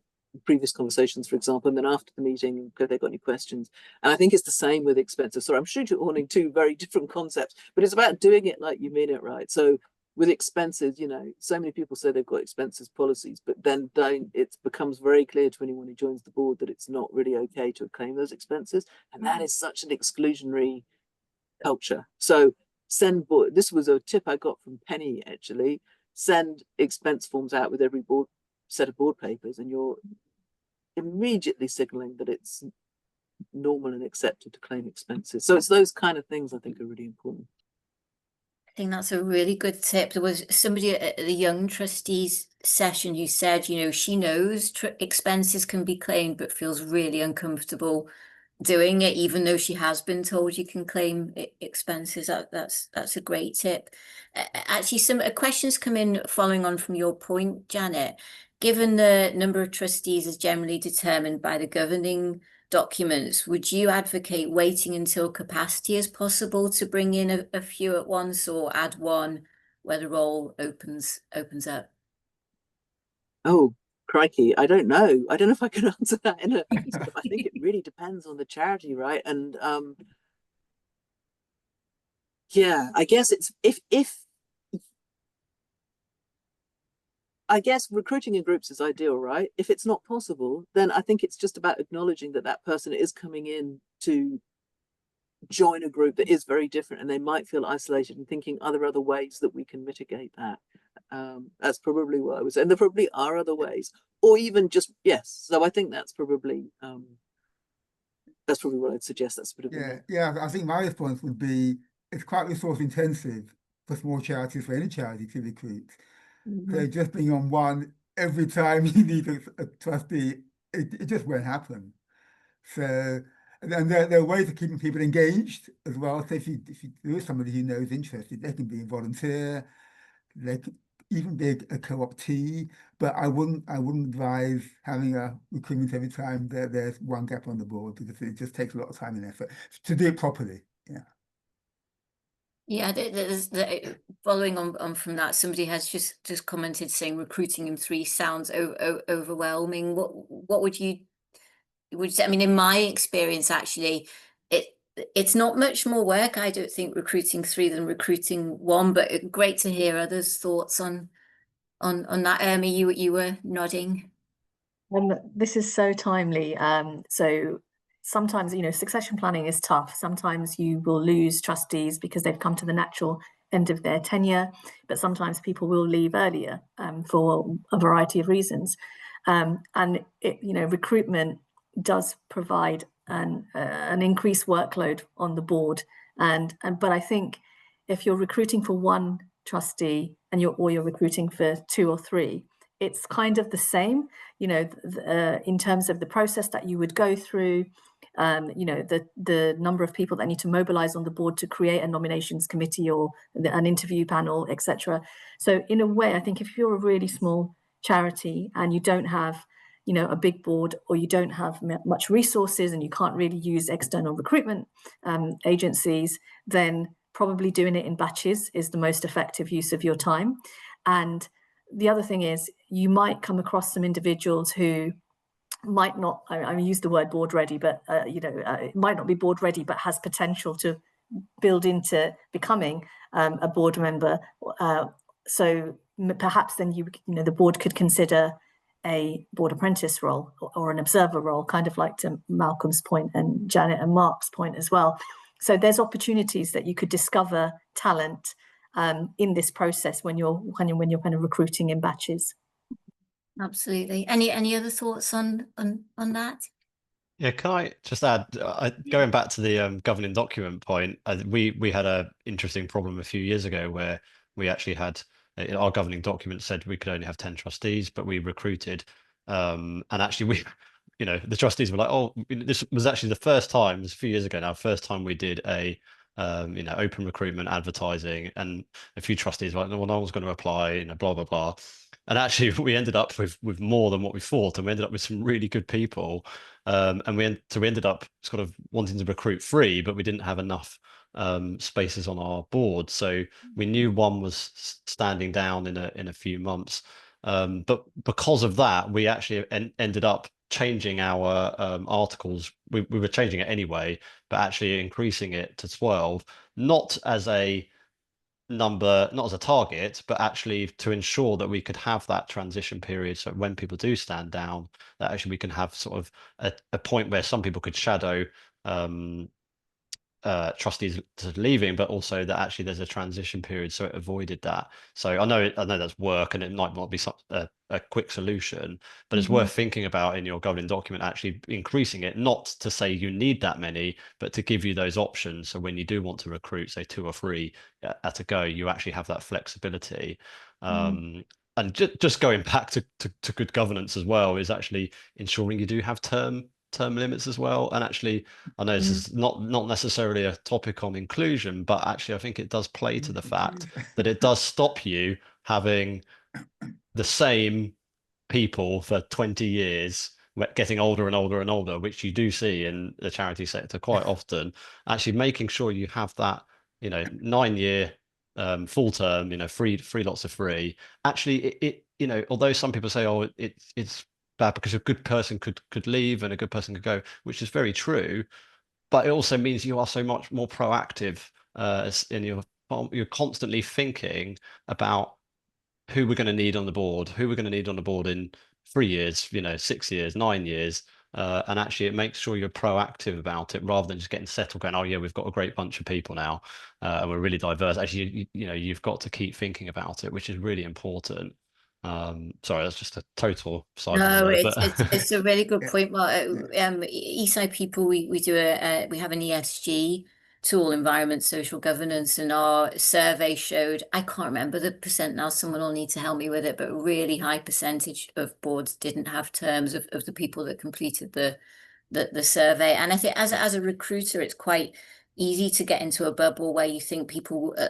previous conversations, for example, and then after the meeting, if they've got any questions. And I think it's the same with expenses. Sorry, I'm shoehorning 2 very different concepts, but it's about doing it like you mean it, right? So with expenses, you know, so many people say they've got expenses policies, but then it becomes very clear to anyone who joins the board that it's not really okay to claim those expenses. And that is such an exclusionary culture. So this was a tip I got from Penny, actually. Send expense forms out with every set of board papers, and you're immediately signaling that it's normal and accepted to claim expenses. So it's those kind of things I think are really important. I think that's a really good tip. There was somebody at the young trustees session who said, you know, she knows expenses can be claimed, but feels really uncomfortable doing it, even though she has been told you can claim expenses. That's a great tip. Actually, some questions come in following on from your point, Janet. Given the number of trustees is generally determined by the governing documents, would you advocate waiting until capacity is possible to bring in a few at once, or add one where the role opens up? Oh, crikey, I don't know. I don't know if I can answer that in a sort of, I think it really depends on the charity, right? And yeah, I guess it's if I guess recruiting in groups is ideal, right? If it's not possible, then I think it's just about acknowledging that that person is coming in to join a group that is very different, and they might feel isolated, and thinking, are there other ways that we can mitigate that? That's probably what I was saying. There probably are other ways, or even just, yes. So I think that's probably what I'd suggest. That's sort of Yeah, I think my response would be it's quite resource intensive for small charities, for any charity to recruit. So just being on one every time you need a trustee, it just won't happen. So, and then there are ways of keeping people engaged as well. So if there is somebody who knows interested, they can be a volunteer, they could even be a co-optee, but I wouldn't advise having a recruitment every time there's one gap on the board, because it just takes a lot of time and effort to do it properly. Yeah, following on from that, somebody has just commented saying recruiting in 3 sounds overwhelming. What would you say? I mean, in my experience, actually, it's not much more work, I don't think, recruiting 3 than recruiting 1, but great to hear others' thoughts on that. Urmi, you were nodding. This is so timely. So sometimes, succession planning is tough. Sometimes you will lose trustees because they've come to the natural end of their tenure, but sometimes people will leave earlier for a variety of reasons. And recruitment does provide an increased workload on the board. But I think if you're recruiting for 1 trustee and you're recruiting for 2 or 3, it's kind of the same, in terms of the process that you would go through, the number of people that need to mobilize on the board to create a nominations committee or an interview panel, etc. So in a way, I think if you're a really small charity and you don't have, a big board, or you don't have much resources and you can't really use external recruitment agencies, then probably doing it in batches is the most effective use of your time. And the other thing is, you might come across some individuals who might not, I use the word board ready, but it might not be board ready, but has potential to build into becoming a board member. So perhaps then the board could consider a board apprentice role or an observer role, kind of like to Malcolm's point and Janet and Mark's point as well. So there's opportunities that you could discover talent in this process when you're kind of recruiting in batches. Absolutely. Any other thoughts on that? Yeah, can I just add, going back to the governing document point, we had an interesting problem a few years ago where we actually had our governing document said we could only have 10 trustees, but we recruited, and actually the trustees were like, oh, this was actually the first time, it was a few years ago now, first time we did a open recruitment advertising, and a few trustees were like, well, no one's going to apply, blah blah blah. And actually we ended up with more than what we thought, and we ended up with some really good people. And we ended up sort of wanting to recruit 3, but we didn't have enough spaces on our board. So we knew one was standing down in a few months. But because of that, we actually ended up changing our articles. We were changing it anyway, but actually increasing it to 12, not as a number, not as a target, but actually to ensure that we could have that transition period. So when people do stand down, that actually we can have sort of a point where some people could shadow trustees leaving, but also that actually there's a transition period, so it avoided that. So I know that's work, and it might not be a quick solution, but it's worth thinking about in your governing document, actually increasing it, not to say you need that many, but to give you those options. So when you do want to recruit, say 2 or 3 at a go, you actually have that flexibility. And just going back to good governance as well, is actually ensuring you do have term limits as well. And actually, I know this is not necessarily a topic on inclusion, but actually I think it does play to the fact that it does stop you having the same people for 20 years getting older and older and older, which you do see in the charity sector quite often. Actually making sure you have that 9-year full term, 3 lots of free. Actually it although some people say, oh, it's bad because a good person could leave and a good person could go, which is very true, but it also means you are so much more proactive, and you're constantly thinking about who we're going to need on the board, in 3 years, 6 years, 9 years. And actually it makes sure you're proactive about it rather than just getting settled going, oh yeah, we've got a great bunch of people now and we're really diverse. Actually, you've got to keep thinking about it, which is really important. Sorry, that's just a total side. No, but it's a really good Yeah. point. Well, Eastside people, we do we have an ESG tool, environment, social governance, and our survey showed, I can't remember the percent now, someone will need to help me with it, but a really high percentage of boards didn't have terms of the people that completed the survey. And I think as a recruiter, it's quite easy to get into a bubble where you think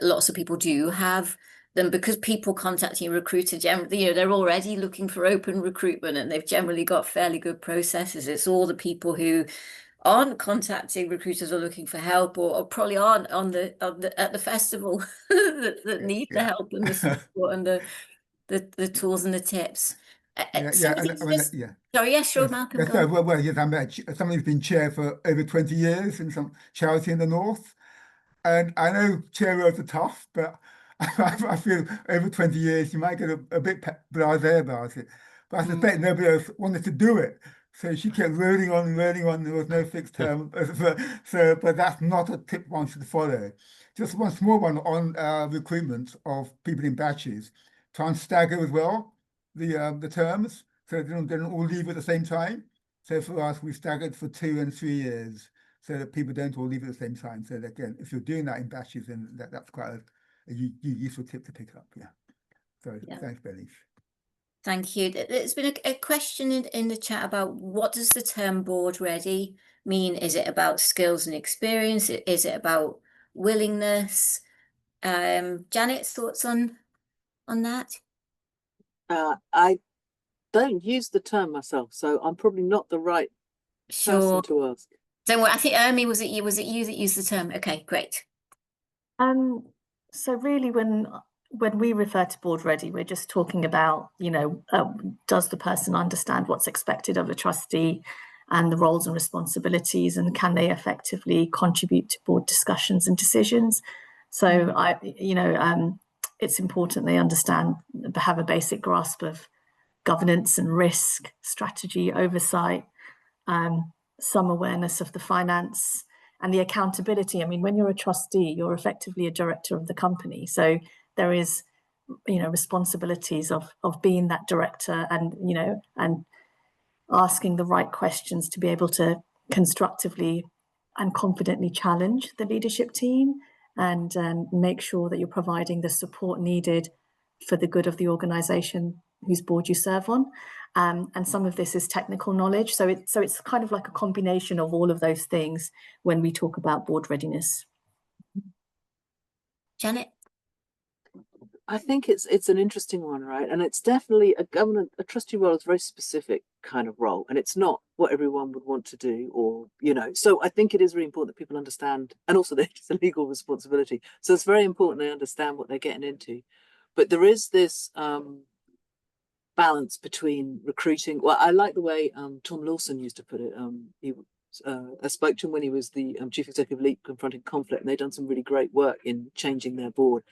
lots of people do have them, because people contacting a recruiter generally, they're already looking for open recruitment and they've generally got fairly good processes. It's all the people who aren't contacting recruiters or looking for help, or probably aren't at the festival that need the help and the support and the tools and the tips. Sorry, yes, sure, Malcolm. Yes, well, yes, I'm somebody who's been chair for over 20 years in some charity in the north, and I know chair roles are tough, but I feel over 20 years you might get a bit blasé about it. But I suspect nobody else wanted to do it. So she kept rolling on. There was no fixed term. But that's not a tip one should follow. Just one small one on recruitment of people in batches. Try and stagger as well the terms, so they don't all leave at the same time. So for us, we staggered for 2 and 3 years, so that people don't all leave at the same time. So that, again, if you're doing that in batches, then that's quite a useful tip to pick up. Yeah. So thanks, Bernice. Thank you. There's been a question in the chat about, what does the term board ready mean? Is it about skills and experience? Is it about willingness? Janet, thoughts on that? I don't use the term myself, so I'm probably not the right person to ask. Don't worry, I think Urmi, was it you that used the term? Okay, great. So really, when we refer to board ready, we're just talking about, does the person understand what's expected of a trustee and the roles and responsibilities, and can they effectively contribute to board discussions and decisions? So it's important they understand, have a basic grasp of governance and risk, strategy, oversight, some awareness of the finance and the accountability. I mean, when you're a trustee, you're effectively a director of the company. So there is, responsibilities of being that director and, and asking the right questions to be able to constructively and confidently challenge the leadership team and make sure that you're providing the support needed for the good of the organisation whose board you serve on. And some of this is technical knowledge. So it's kind of like a combination of all of those things when we talk about board readiness. Janet? I think it's an interesting one, right? And it's definitely a trustee role is a very specific kind of role, and it's not what everyone would want to do, or so I think it is really important that people understand, and also that it's a legal responsibility. So it's very important they understand what they're getting into. But there is this balance between recruiting. Well, I like the way Tom Lawson used to put it. I spoke to him when he was the chief executive of Leap Confronting Conflict, and they've done some really great work in changing their board.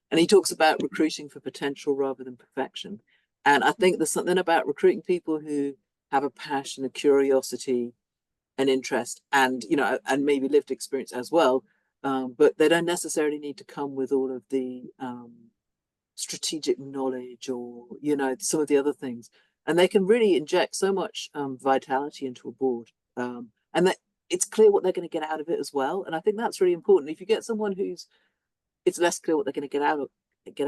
And he talks about recruiting for potential rather than perfection. And I think there's something about recruiting people who have a passion, a curiosity, an interest, and and maybe lived experience as well. But they don't necessarily need to come with all of the strategic knowledge or some of the other things. And they can really inject so much vitality into a board, and that it's clear what they're going to get out of it as well. And I think that's really important. If you get someone it's less clear what they're going to get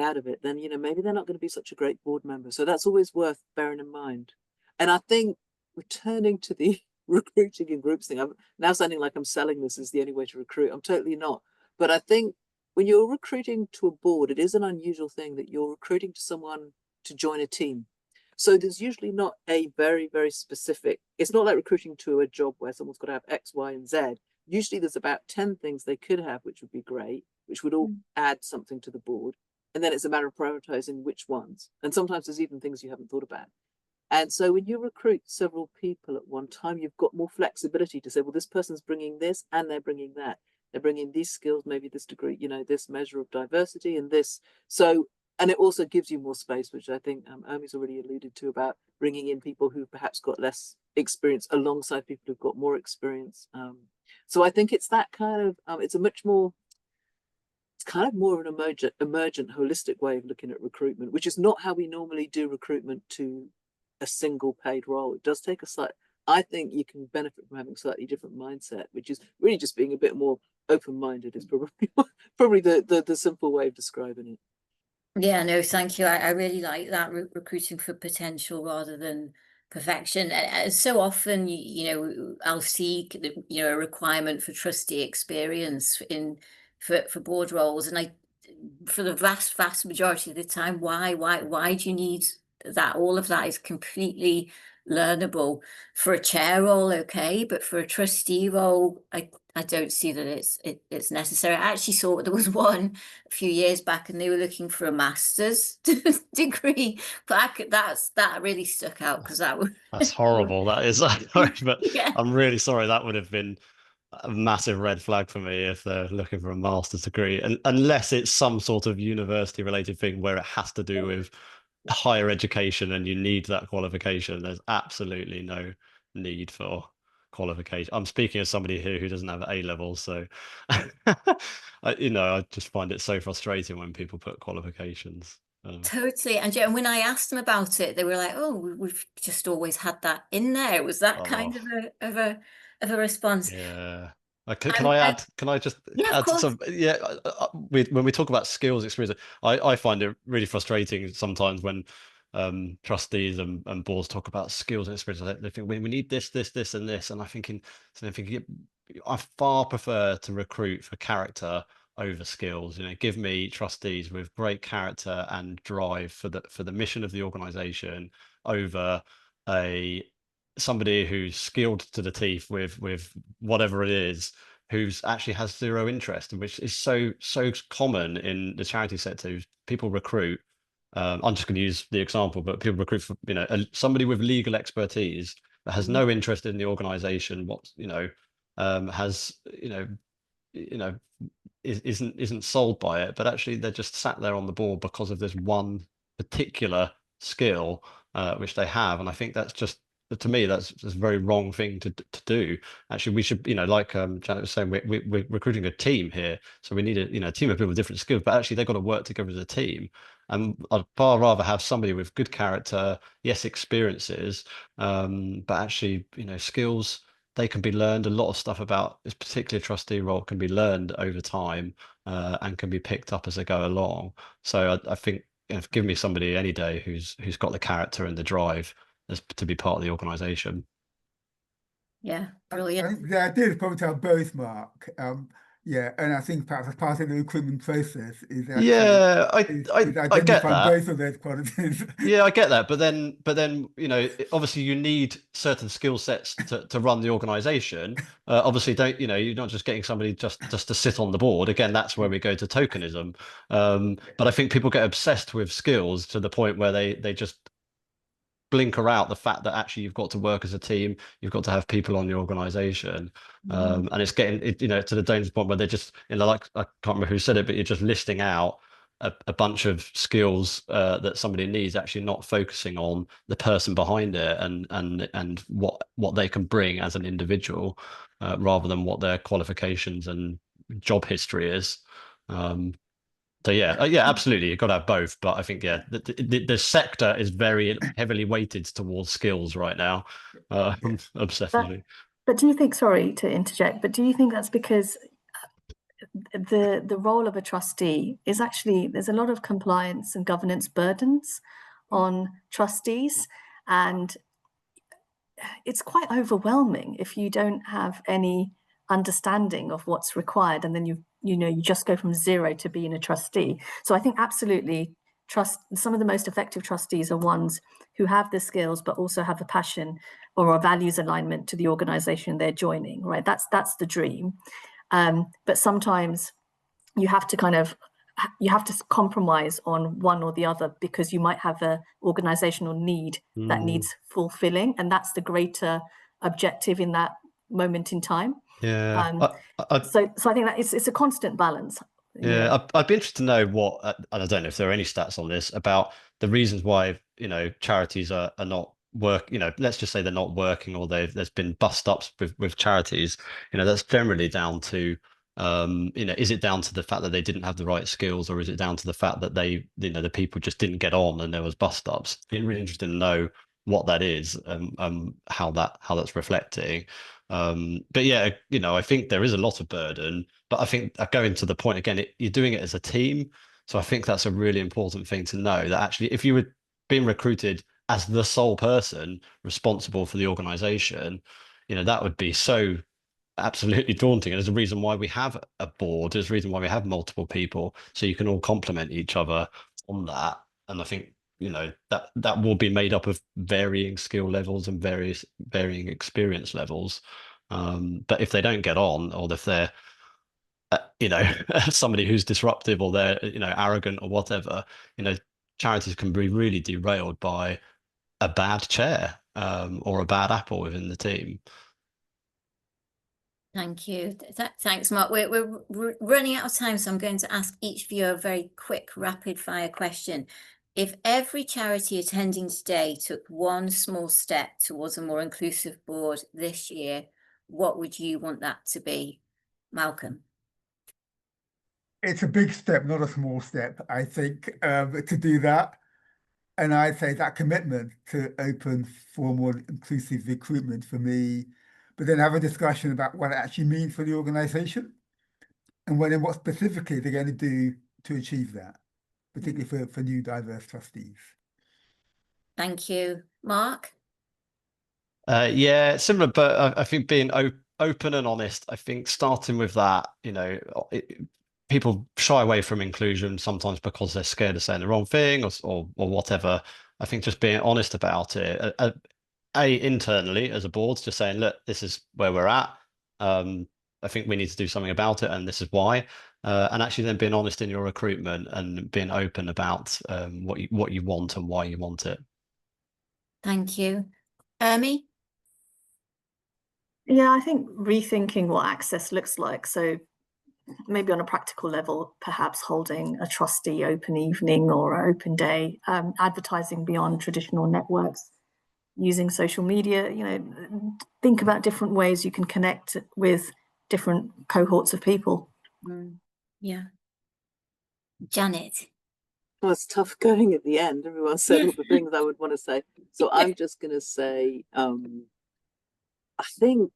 out of it, then maybe they're not going to be such a great board member. So that's always worth bearing in mind. And I think, returning to the recruiting in groups thing, I'm now sounding like I'm selling this as the only way to recruit. I'm totally not. But I think when you're recruiting to a board, it is an unusual thing that you're recruiting to someone to join a team. So there's usually not a very, very specific, it's not like recruiting to a job where someone's got to have X, Y, and Z. Usually there's about 10 things they could have, which would be great, which would all add something to the board. And then it's a matter of prioritizing which ones. And sometimes there's even things you haven't thought about. And so when you recruit several people at one time, you've got more flexibility to say, well, this person's bringing this and they're bringing that. They're bringing these skills, maybe this degree, this measure of diversity and this. So and it also gives you more space, which I think Urmi's already alluded to, about bringing in people who perhaps got less experience alongside people who've got more experience. So I think it's that kind of, it's kind of more of an emergent, holistic way of looking at recruitment, which is not how we normally do recruitment to a single paid role. It does take I think you can benefit from having a slightly different mindset, which is really just being a bit more open-minded is probably the simple way of describing it. Yeah, no, thank you. I really like that, recruiting for potential rather than perfection. And so often, you know, I'll see, you know, a requirement for trustee experience for board roles, and for the vast majority of the time, why do you need that? All of that is completely learnable. For a chair role, okay, but for a trustee role, I don't see that it's necessary. I actually saw there was one a few years back, and they were looking for a master's degree. But that really stuck out, because that's horrible. That is, but yeah. I'm really sorry. That would have been a massive red flag for me if they're looking for a master's degree, and unless it's some sort of university related thing where it has to do with higher education and you need that qualification. There's absolutely no need for qualification. I'm speaking as somebody here who doesn't have A levels, so you know, I just find it so frustrating when people put qualifications. Totally. And when I asked them about it, they were like, "Oh, we've just always had that in there." It was that kind of a response. Yeah. Can I add? Can I just add to some? Yeah, when we talk about skills experience, I find it really frustrating sometimes when trustees and boards talk about skills and experience. They think we need this, and this, and I'm thinking, I far prefer to recruit for character over skills. You know, give me trustees with great character and drive for the mission of the organisation over somebody who's skilled to the teeth with whatever it is, who's actually has zero interest, and which is so common in the charity sector. People recruit, I'm just going to use the example, but people recruit for, you know, somebody with legal expertise that has no interest in the organization, has, isn't sold by it, but actually they're just sat there on the board because of this one particular skill which they have. And I think that's just, to me, that's a very wrong thing to do. Actually, we should, you know, like Janet was saying, we're recruiting a team here, so we need a team of people with different skills, but actually they've got to work together as a team. And I'd far rather have somebody with good character, yes, experiences, but actually, you know, skills, they can be learned. A lot of stuff about this particular trustee role can be learned over time and can be picked up as they go along. So I think, you know, give me somebody any day who's got the character and the drive as to be part of the organisation. Yeah, brilliant. I think the idea is probably to have both, Mark. Yeah, and I think perhaps as part of the recruitment process is actually I get that. both of those qualities. Yeah, I get that, but then you know, obviously you need certain skill sets to run the organisation. Obviously, you're not just getting somebody just to sit on the board. Again, that's where we go to tokenism. But I think people get obsessed with skills to the point where they just blinker out the fact that actually you've got to work as a team, you've got to have people on the organization, and it's getting to the dangerous point where they're just, like, I can't remember who said it, but you're just listing out a bunch of skills that somebody needs, actually not focusing on the person behind it and what they can bring as an individual, rather than what their qualifications and job history is. So yeah, absolutely, you've got to have both. But I think, the sector is very heavily weighted towards skills right now, obsessively. But do you think, sorry to interject, but do you think that's because the role of a trustee is actually, there's a lot of compliance and governance burdens on trustees, and it's quite overwhelming if you don't have any understanding of what's required, and then you just go from zero to being a trustee. So I think absolutely some of the most effective trustees are ones who have the skills but also have a passion or a values alignment to the organization they're joining, right? That's the dream. But sometimes you have to compromise on one or the other, because you might have an organizational need that needs fulfilling, and that's the greater objective in that moment in time. Yeah. So I think that it's a constant balance. Yeah, I'd be interested to know what, and I don't know if there are any stats on this, about the reasons why, charities are not let's just say they're not working, or there's been bust ups with charities. That's generally down to, is it down to the fact that they didn't have the right skills, or is it down to the fact that the people just didn't get on and there was bust ups? Be really interested to know what that is, and how that's reflecting. But yeah, I think there is a lot of burden, but I think going to the point again, you're doing it as a team. So I think that's a really important thing to know, that actually, if you were being recruited as the sole person responsible for the organization, that would be so absolutely daunting. And there's a reason why we have a board. There's a reason why we have multiple people, so you can all complement each other on that. And I think, that will be made up of varying skill levels and varying experience levels. But if they don't get on, or if they're somebody who's disruptive, or they're arrogant or whatever, charities can be really derailed by a bad chair, or a bad apple within the team. Thank you. Thanks, Mark. We're running out of time, so I'm going to ask each of you a very quick, rapid-fire question. If every charity attending today took one small step towards a more inclusive board this year, what would you want that to be? Malcolm? It's a big step, not a small step, I think, to do that. And I'd say that commitment to open for more inclusive recruitment for me, but then have a discussion about what it actually means for the organization, and what specifically they're going to do to achieve that, particularly for new diverse trustees. Thank you. Mark? Yeah, similar, but I think being open and honest, I think starting with that, people shy away from inclusion sometimes because they're scared of saying the wrong thing, or whatever. I think just being honest about it, internally as a board, just saying, look, this is where we're at. I think we need to do something about it, and this is why. And actually then being honest in your recruitment, and being open about what you want and why you want it. Thank you. Urmi? Yeah, I think rethinking what access looks like. So maybe on a practical level, perhaps holding a trustee open evening or an open day, advertising beyond traditional networks, using social media, think about different ways you can connect with different cohorts of people. Yeah. Janet? Well, it's tough going at the end. Everyone said all the things I would want to say. So I'm just going to say, I think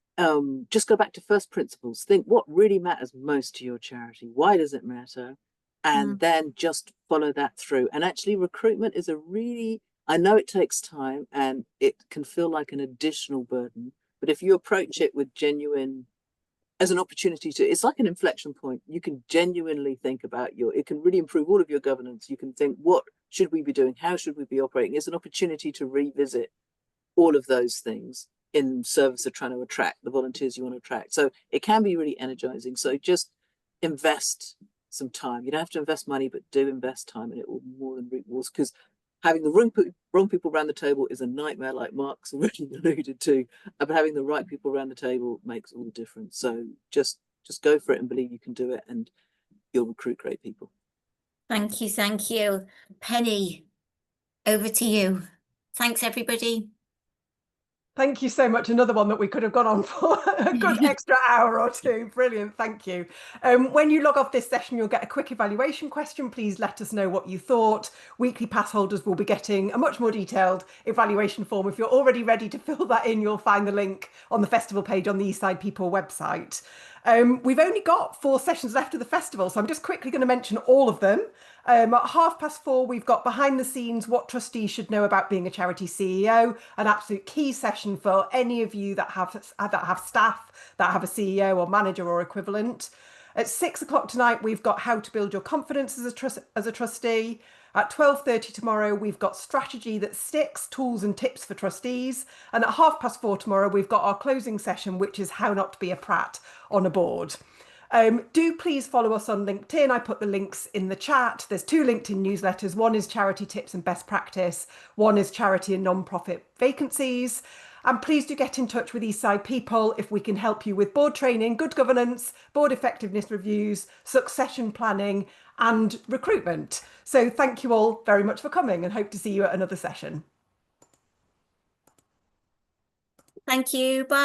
just go back to first principles. Think what really matters most to your charity. Why does it matter? And then just follow that through. And actually, recruitment is I know it takes time and it can feel like an additional burden. But if you approach it with as an opportunity it's like an inflection point. You can genuinely think about it can really improve all of your governance. You can think, what should we be doing? How should we be operating? It's an opportunity to revisit all of those things in service of trying to attract the volunteers you want to attract. So it can be really energizing. So just invest some time. You don't have to invest money, but do invest time, and it will more than reap rewards. Because having the wrong people around the table is a nightmare, like Mark's already alluded to. But having the right people around the table makes all the difference. So just go for it and believe you can do it, and you'll recruit great people. Thank you. Thank you. Penny, over to you. Thanks, everybody. Thank you so much. Another one that we could have gone on for a good extra hour or two. Brilliant. Thank you. When you log off this session, you'll get a quick evaluation question. Please let us know what you thought. Weekly pass holders will be getting a much more detailed evaluation form. If you're already ready to fill that in, you'll find the link on the festival page on the Eastside People website. We've only got 4 sessions left of the festival, so I'm just quickly going to mention all of them. At 4:30, we've got behind the scenes, what trustees should know about being a charity CEO, an absolute key session for any of you that have staff that have a CEO or manager or equivalent. At 6 o'clock tonight, we've got how to build your confidence as a trustee. At 12:30 tomorrow, we've got strategy that sticks, tools and tips for trustees. And at 4:30 tomorrow, we've got our closing session, which is how not to be a prat on a board. Do please follow us on LinkedIn. I put the links in the chat. There's 2 LinkedIn newsletters. One is charity tips and best practice. One is charity and non-profit vacancies. And please do get in touch with Eastside people if we can help you with board training, good governance, board effectiveness reviews, succession planning and recruitment. So thank you all very much for coming and hope to see you at another session. Thank you. Bye.